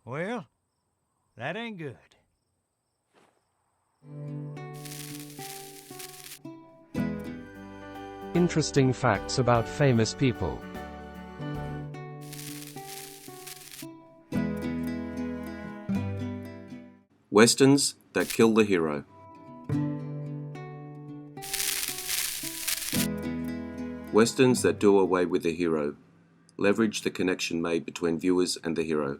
Well, that ain't good. Interesting facts about famous people. Westerns that kill the hero. Westerns that do away with the hero leverage the connection made between viewers and the hero,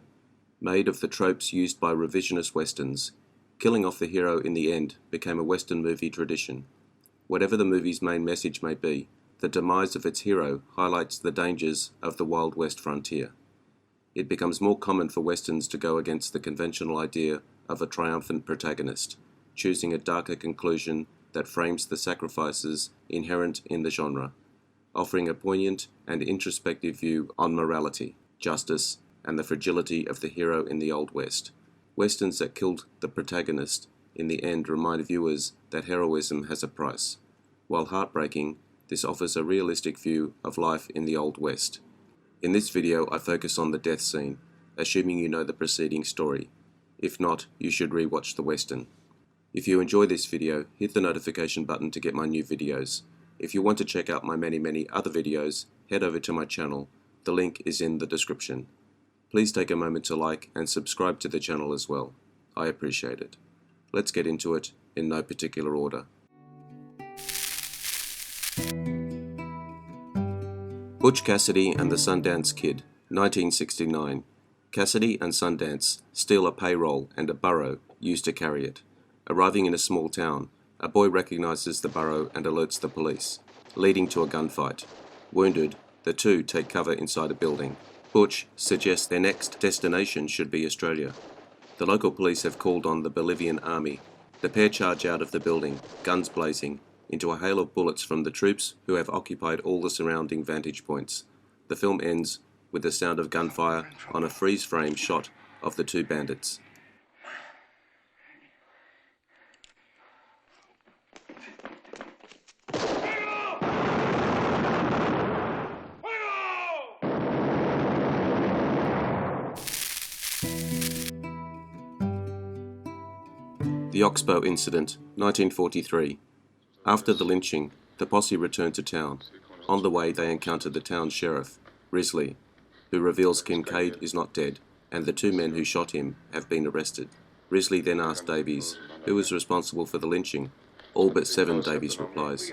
made of the tropes used by revisionist Westerns. Killing off the hero in the end became a Western movie tradition. Whatever the movie's main message may be, the demise of its hero highlights the dangers of the Wild West frontier. It becomes more common for Westerns to go against the conventional idea of a triumphant protagonist, choosing a darker conclusion that frames the sacrifices inherent in the genre, offering a poignant and introspective view on morality, justice, and the fragility of the hero in the Old West. Westerns that killed the protagonist in the end remind viewers that heroism has a price. While heartbreaking, this offers a realistic view of life in the Old West. In this video, I focus on the death scene, assuming you know the preceding story. If not, you should rewatch the Western. If you enjoy this video, hit the notification button to get my new videos. If you want to check out my many other videos, head over to my channel. The link is in the description. Please take a moment to like and subscribe to the channel as well. I appreciate it. Let's get into it in no particular order. Butch Cassidy and the Sundance Kid, 1969. Cassidy and Sundance steal a payroll and a burro used to carry it. Arriving in a small town, a boy recognizes the burro and alerts the police, leading to a gunfight. Wounded, the two take cover inside a building. Butch suggests their next destination should be Australia. The local police have called on the Bolivian army. The pair charge out of the building, guns blazing, into a hail of bullets from the troops who have occupied all the surrounding vantage points. The film ends with the sound of gunfire on a freeze-frame shot of the two bandits. The Oxbow Incident, 1943. After the lynching, the posse returned to town. On the way, they encountered the town sheriff, Risley, who reveals Kincaid is not dead, and the two men who shot him have been arrested. Risley then asks Davies, who was responsible for the lynching. All but seven, Davies replies,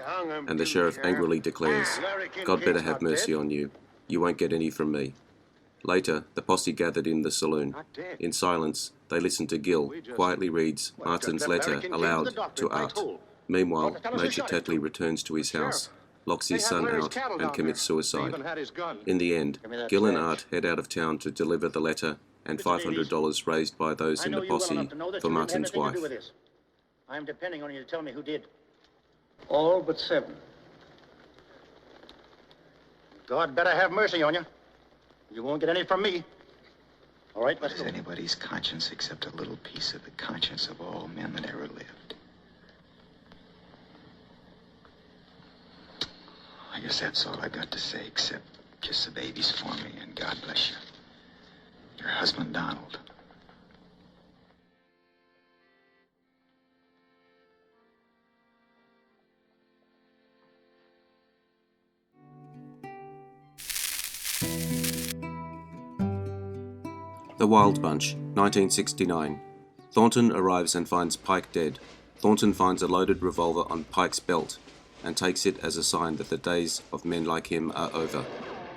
and the sheriff angrily declares, God better have mercy on you. You won't get any from me. Later, the posse gathered in the saloon. In silence, they listen to Gill quietly reads Martin's letter aloud to Art. Meanwhile, Major Tetley returns to his house, locks his son out, and commits suicide. In the end, Gill and Art head out of town to deliver the letter and $500 raised by those in the posse for Martin's wife. I'm depending on you to tell me who did. All but seven. God better have mercy on you. You won't get any from me. All right, let's go. What is anybody's conscience except a little piece of the conscience of all men that ever lived? I guess that's all I got to say, except kiss the babies for me and God bless you. Your husband, Donald. The Wild Bunch, 1969. Thornton arrives and finds Pike dead. Thornton finds a loaded revolver on Pike's belt and takes it as a sign that the days of men like him are over.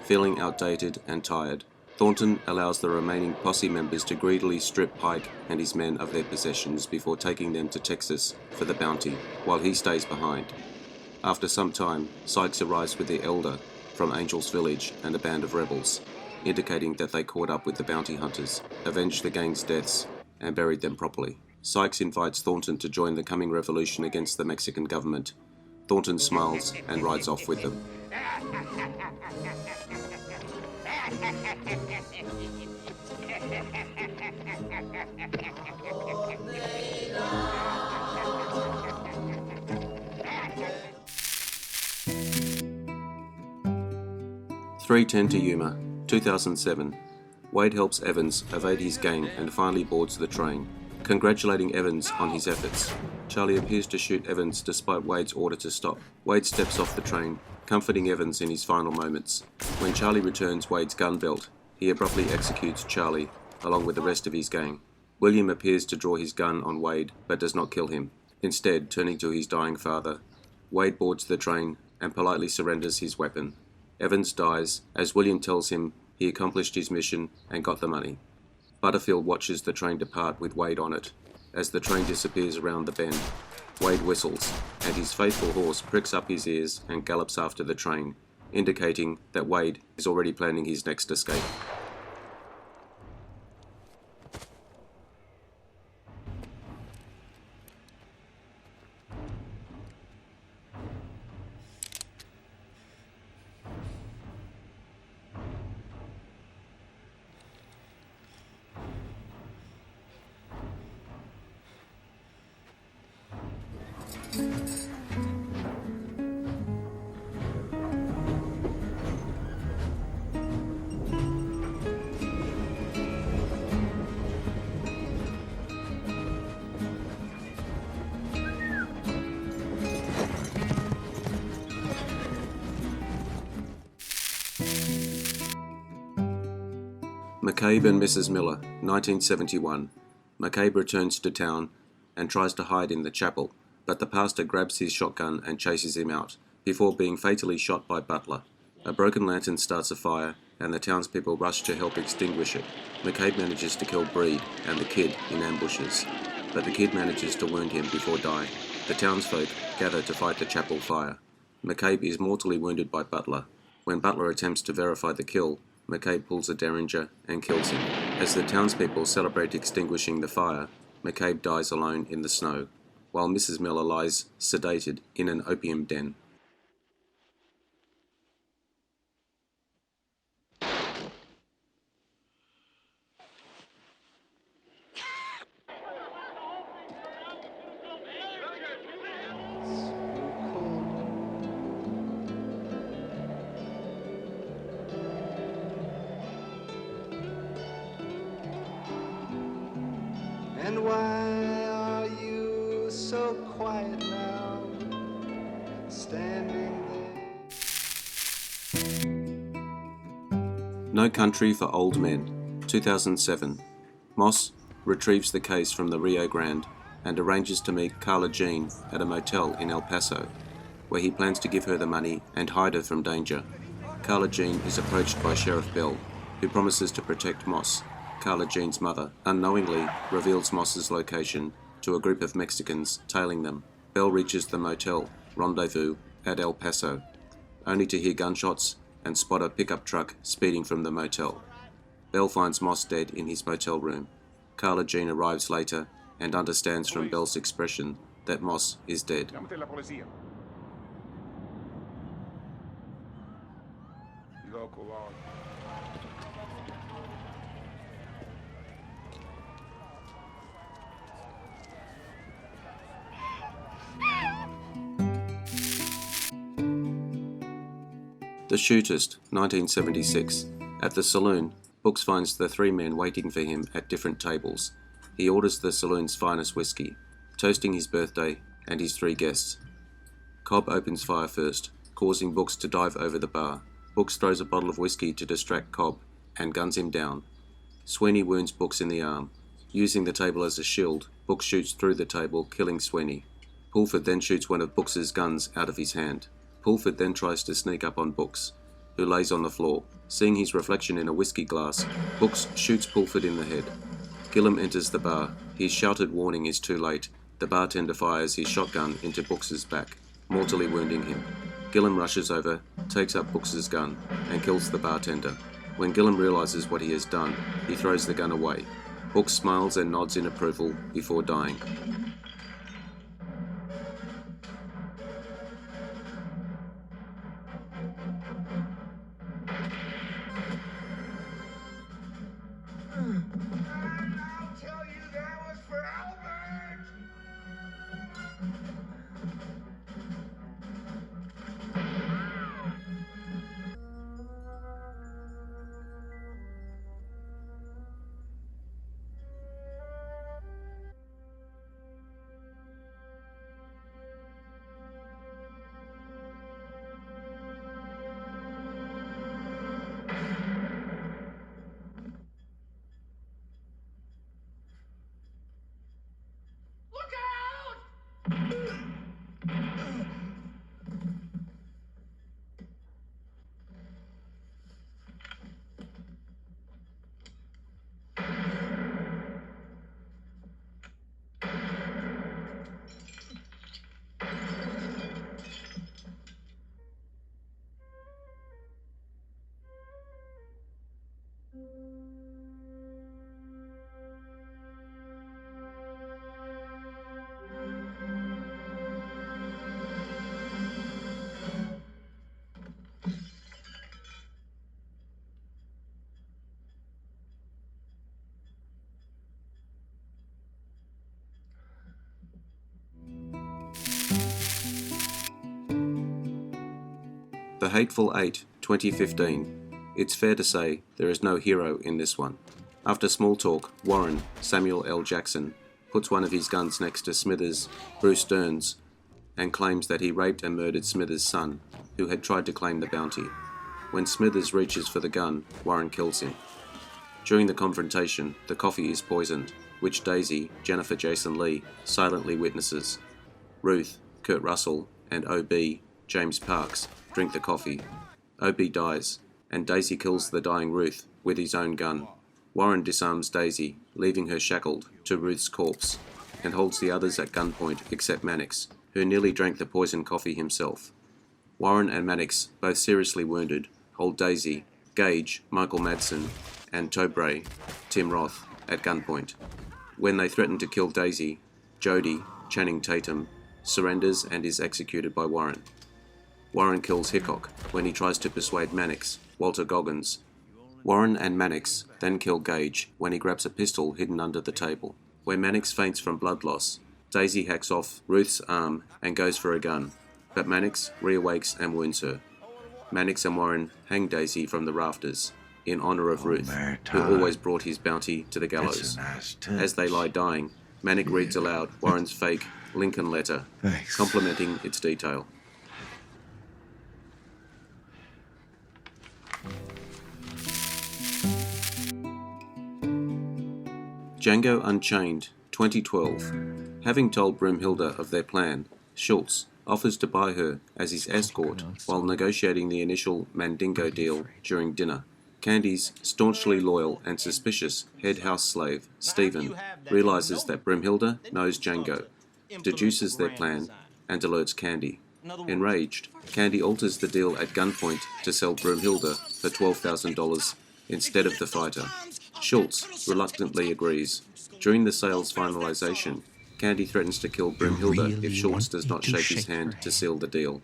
Feeling outdated and tired, Thornton allows the remaining posse members to greedily strip Pike and his men of their possessions before taking them to Texas for the bounty, while he stays behind. After some time, Sykes arrives with the Elder from Angel's Village and a band of rebels, indicating that they caught up with the bounty hunters, avenged the gang's deaths, and buried them properly. Sykes invites Thornton to join the coming revolution against the Mexican government. Thornton smiles and rides off with them. "3:10 to Yuma, 2007. Wade helps Evans evade his gang and finally boards the train, congratulating Evans on his efforts. Charlie appears to shoot Evans despite Wade's order to stop. Wade steps off the train, comforting Evans in his final moments. When Charlie returns Wade's gun belt, he abruptly executes Charlie, along with the rest of his gang. William appears to draw his gun on Wade, but does not kill him. Instead, turning to his dying father, Wade boards the train and politely surrenders his weapon. Evans dies as William tells him he accomplished his mission and got the money. Butterfield watches the train depart with Wade on it. As the train disappears around the bend, Wade whistles, and his faithful horse pricks up his ears and gallops after the train, indicating that Wade is already planning his next escape. McCabe and Mrs. Miller, 1971. McCabe returns to town and tries to hide in the chapel, but the pastor grabs his shotgun and chases him out, before being fatally shot by Butler. A broken lantern starts a fire, and the townspeople rush to help extinguish it. McCabe manages to kill Breed and the kid in ambushes, but the kid manages to wound him before dying. The townsfolk gather to fight the chapel fire. McCabe is mortally wounded by Butler. When Butler attempts to verify the kill, McCabe pulls a derringer and kills him. As the townspeople celebrate extinguishing the fire, McCabe dies alone in the snow, while Mrs. Miller lies sedated in an opium den. And why are you so quiet now, standing there? No Country for Old Men, 2007. Moss retrieves the case from the Rio Grande and arranges to meet Carla Jean at a motel in El Paso, where he plans to give her the money and hide her from danger. Carla Jean is approached by Sheriff Bell, who promises to protect Moss. Carla Jean's mother unknowingly reveals Moss's location to a group of Mexicans tailing them. Bell reaches the motel rendezvous at El Paso, only to hear gunshots and spot a pickup truck speeding from the motel. Bell finds Moss dead in his motel room. Carla Jean arrives later and understands from Bell's expression that Moss is dead. The Shootist, 1976. At the saloon, Brooks finds the three men waiting for him at different tables. He orders the saloon's finest whiskey, toasting his birthday and his three guests. Cobb opens fire first, causing Brooks to dive over the bar. Brooks throws a bottle of whiskey to distract Cobb and guns him down. Sweeney wounds Brooks in the arm. Using the table as a shield, Brooks shoots through the table, killing Sweeney. Pulford then shoots one of Brooks's guns out of his hand. Pulford then tries to sneak up on Brooks, who lays on the floor. Seeing his reflection in a whiskey glass, Brooks shoots Pulford in the head. Gillum enters the bar. His shouted warning is too late. The bartender fires his shotgun into Brooks's back, mortally wounding him. Gillum rushes over, takes up Brooks's gun, and kills the bartender. When Gillum realizes what he has done, he throws the gun away. Brooks smiles and nods in approval before dying. I'll tell you that was for Albert! For Hateful Eight 2015, it's fair to say there is no hero in this one. After small talk, Warren, Samuel L. Jackson, puts one of his guns next to Smithers, Bruce Dern's, and claims that he raped and murdered Smithers' son, who had tried to claim the bounty. When Smithers reaches for the gun, Warren kills him. During the confrontation, the coffee is poisoned, which Daisy, Jennifer Jason Leigh, silently witnesses. Ruth, Kurt Russell, and O.B., James Parks, drink the coffee. O.B. dies, and Daisy kills the dying Ruth with his own gun. Warren disarms Daisy, leaving her shackled to Ruth's corpse, and holds the others at gunpoint except Mannix, who nearly drank the poisoned coffee himself. Warren and Mannix, both seriously wounded, hold Daisy, Gage, Michael Madsen, and Tobray, Tim Roth, at gunpoint. When they threaten to kill Daisy, Jody, Channing Tatum, surrenders and is executed by Warren. Warren kills Hickok when he tries to persuade Mannix, Walter Goggins. Warren and Mannix then kill Gage when he grabs a pistol hidden under the table. When Mannix faints from blood loss, Daisy hacks off Ruth's arm and goes for a gun, but Mannix reawakes and wounds her. Mannix and Warren hang Daisy from the rafters, in honor of Ruth, who always brought his bounty to the gallows. As they lie dying, Mannix reads aloud Warren's fake Lincoln letter, complimenting its detail. Django Unchained, 2012. Having told Broomhilda of their plan, Schultz offers to buy her as his escort while negotiating the initial Mandingo deal during dinner. Candy's staunchly loyal and suspicious head house slave, Stephen, realizes that Broomhilda knows Django, deduces their plan, and alerts Candy. Enraged, Candy alters the deal at gunpoint to sell Broomhilda for $12,000 instead of the fighter. Schultz reluctantly agrees. During the sale's finalization, Candy threatens to kill Broomhilda if Schultz does not shake his hand to seal the deal.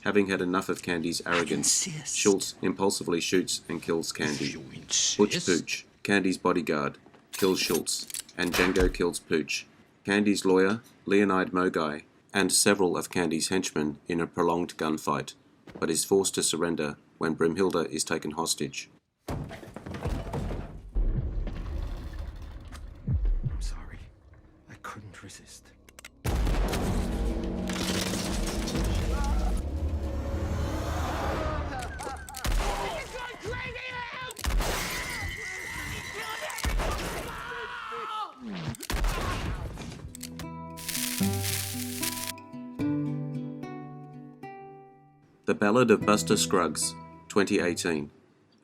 Having had enough of Candy's arrogance, Schultz impulsively shoots and kills Candy. Butch Pooch, Candy's bodyguard, kills Schultz, and Django kills Pooch. Candy's lawyer, Leonide Mogai, and several of Candy's henchmen in a prolonged gunfight, but is forced to surrender when Broomhilda is taken hostage. I'm sorry. I couldn't resist. The Ballad of Buster Scruggs, 2018.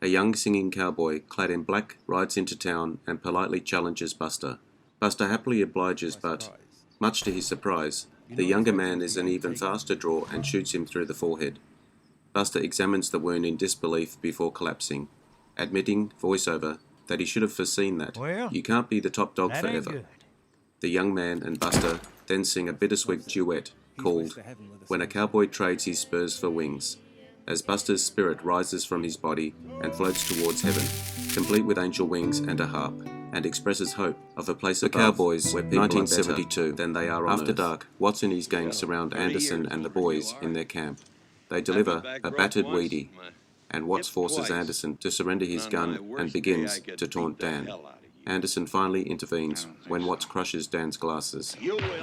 A young singing cowboy clad in black rides into town and politely challenges Buster. Buster happily obliges, but, much to his surprise, the younger man is an even faster draw and shoots him through the forehead. Buster examines the wound in disbelief before collapsing, admitting, voiceover, that he should have foreseen that. Well, You can't be the top dog that ain't forever. good. The young man and Buster then sing a bittersweet duet called When a Cowboy Trades His Spurs for Wings, as Buster's spirit rises from his body and floats towards heaven, complete with angel wings and a harp, and expresses hope of a place above cowboys where people 1972 are better than they are on After Earth. Dark, Watts and his gang surround Anderson and the boys in their camp. They deliver a battered Weedy, and Watts forces Anderson to surrender his gun and begins to taunt Dan. Anderson finally intervenes when Watts crushes Dan's glasses,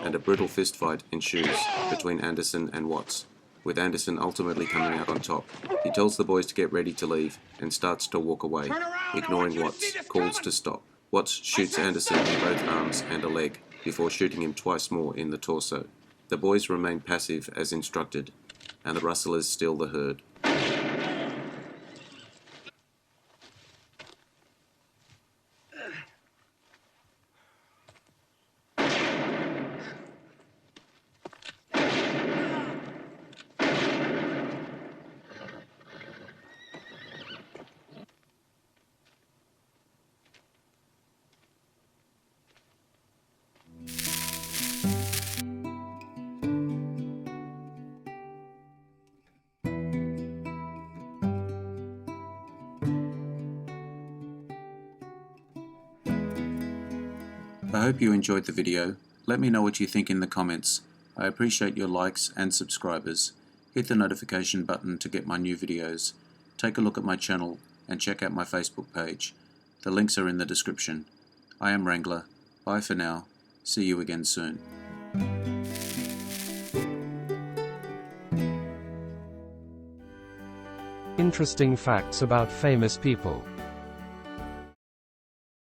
and a brutal fistfight ensues between Anderson and Watts, with Anderson ultimately coming out on top. He tells the boys to get ready to leave and starts to walk away, ignoring Watts' calls to stop. Watts shoots Anderson in both arms and a leg before shooting him twice more in the torso. The boys remain passive as instructed, and the rustlers steal the herd. I hope you enjoyed the video. Let me know what you think in the comments. I appreciate your likes and subscribers. Hit the notification button to get my new videos. Take a look at my channel and check out my Facebook page. The links are in the description. I am Wrangler. Bye for now. See you again soon. Interesting facts about famous people.